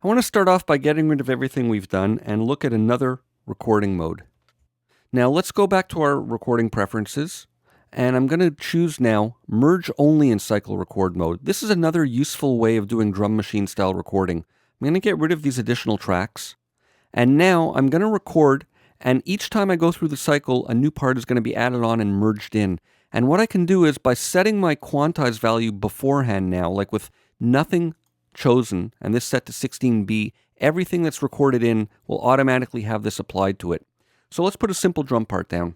I want to start off by getting rid of everything we've done and look at another recording mode. Now let's go back to our recording preferences, and I'm going to choose now merge only in cycle record mode. This is another useful way of doing drum machine style recording. I'm going to get rid of these additional tracks, and now I'm going to record, and each time I go through the cycle, a new part is going to be added on and merged in. And what I can do is, by setting my quantize value beforehand now, like with nothing chosen, and this set to 16B, everything that's recorded in will automatically have this applied to it. So let's put a simple drum part down.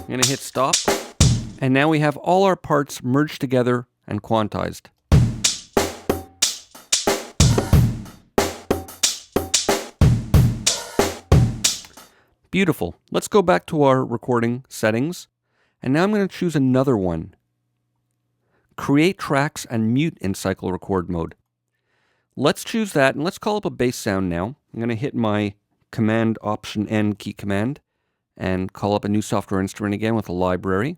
I'm going to hit stop, and now we have all our parts merged together and quantized. Beautiful. Let's go back to our recording settings, and now I'm going to choose another one. Create tracks and mute in cycle record mode. Let's choose that, and let's call up a bass sound now. I'm going to hit my Command Option N key command and call up a new software instrument again with a library.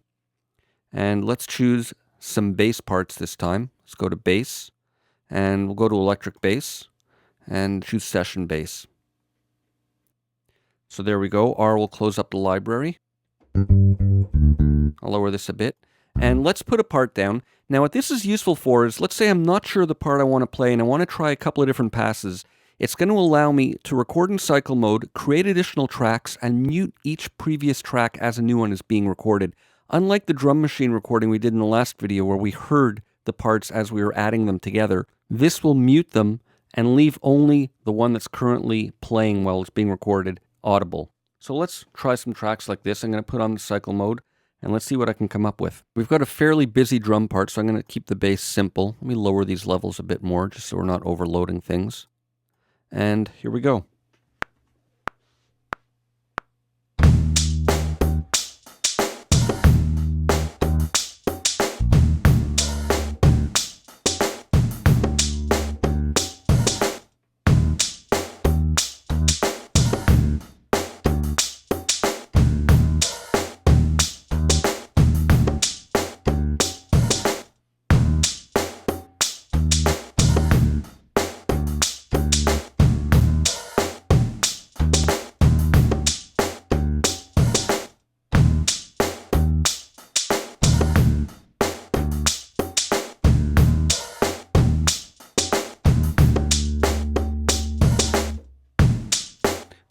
And let's choose some bass parts this time. Let's go to bass, and we'll go to electric bass and choose session bass. So there we go. R will close up the library. I'll lower this a bit. And let's put a part down. Now what this is useful for is, let's say I'm not sure the part I want to play and I want to try a couple of different passes. It's going to allow me to record in cycle mode, create additional tracks, and mute each previous track as a new one is being recorded. Unlike the drum machine recording we did in the last video where we heard the parts as we were adding them together, this will mute them and leave only the one that's currently playing while it's being recorded audible. So let's try some tracks like this. I'm going to put on the cycle mode, and let's see what I can come up with. We've got a fairly busy drum part, so I'm going to keep the bass simple. Let me lower these levels a bit more just so we're not overloading things. And here we go.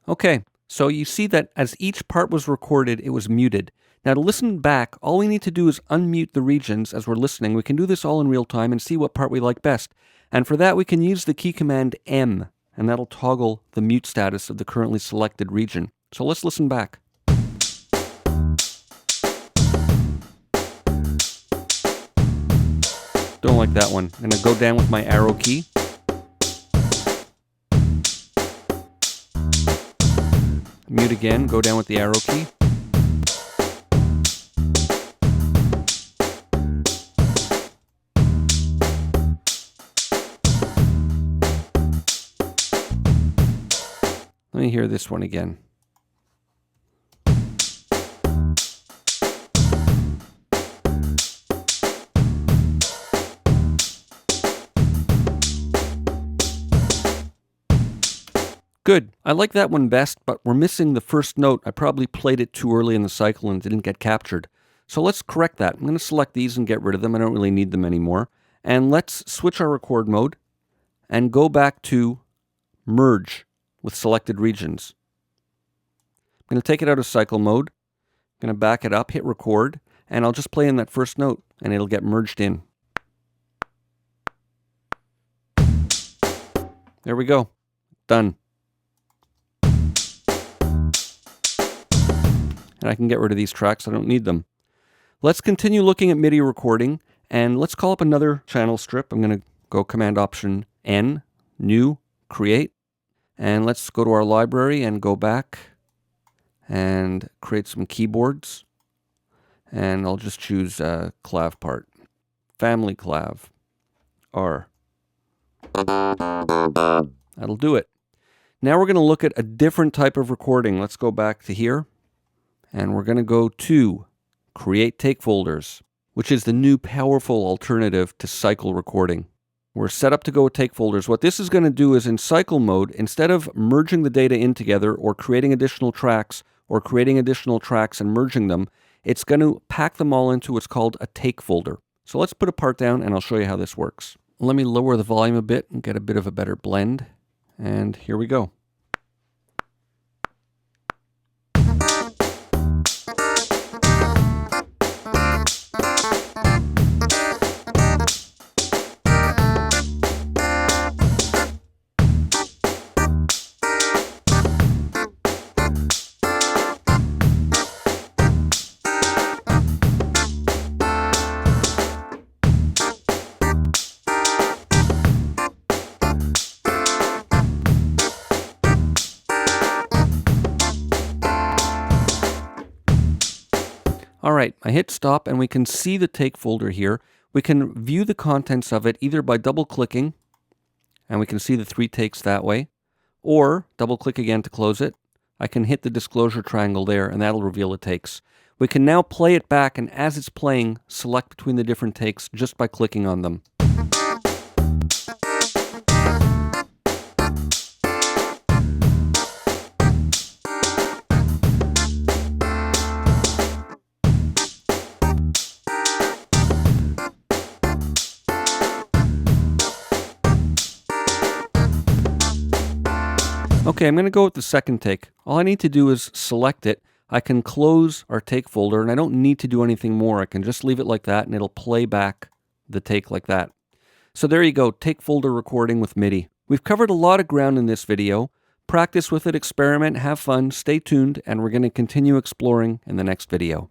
Okay, so you see that as each part was recorded, it was muted. Now to listen back, all we need to do is unmute the regions as we're listening. We can do this all in real time and see what part we like best. And for that, we can use the key command M, and that'll toggle the mute status of the currently selected region. So let's listen back. Don't like that one. I'm going to go down with my arrow key. Mute again, go down with the arrow key. Let me hear this one again. Good. I like that one best, but we're missing the first note. I probably played it too early in the cycle and didn't get captured. So let's correct that. I'm going to select these and get rid of them. I don't really need them anymore. And let's switch our record mode and go back to merge with selected regions. I'm going to take it out of cycle mode. I'm going to back it up, hit record, and I'll just play in that first note and it'll get merged in. There we go. Done. And I can get rid of these tracks. I don't need them. Let's continue looking at MIDI recording, and let's call up another channel strip. I'm going to go Command Option N, New, Create, and let's go to our library and go back and create some keyboards. And I'll just choose clav part, family clav, R. That'll do it. Now we're going to look at a different type of recording. Let's go back to here, and we're going to go to Create Take Folders, which is the new powerful alternative to cycle recording. We're set up to go with take folders. What this is going to do is in cycle mode, instead of merging the data in together or creating additional tracks and merging them, it's going to pack them all into what's called a take folder. So let's put a part down and I'll show you how this works. Let me lower the volume a bit and get a bit of a better blend. And here we go. All right, I hit stop and we can see the take folder here. We can view the contents of it either by double-clicking, and we can see the 3 takes that way, or double-click again to close it. I can hit the disclosure triangle there, and that'll reveal the takes. We can now play it back, and as it's playing, select between the different takes just by clicking on them. Okay, I'm going to go with the second take. All I need to do is select it. I can close our take folder, and I don't need to do anything more. I can just leave it like that, and it'll play back the take like that. So there you go, take folder recording with MIDI. We've covered a lot of ground in this video. Practice with it, experiment, have fun, stay tuned, and we're going to continue exploring in the next video.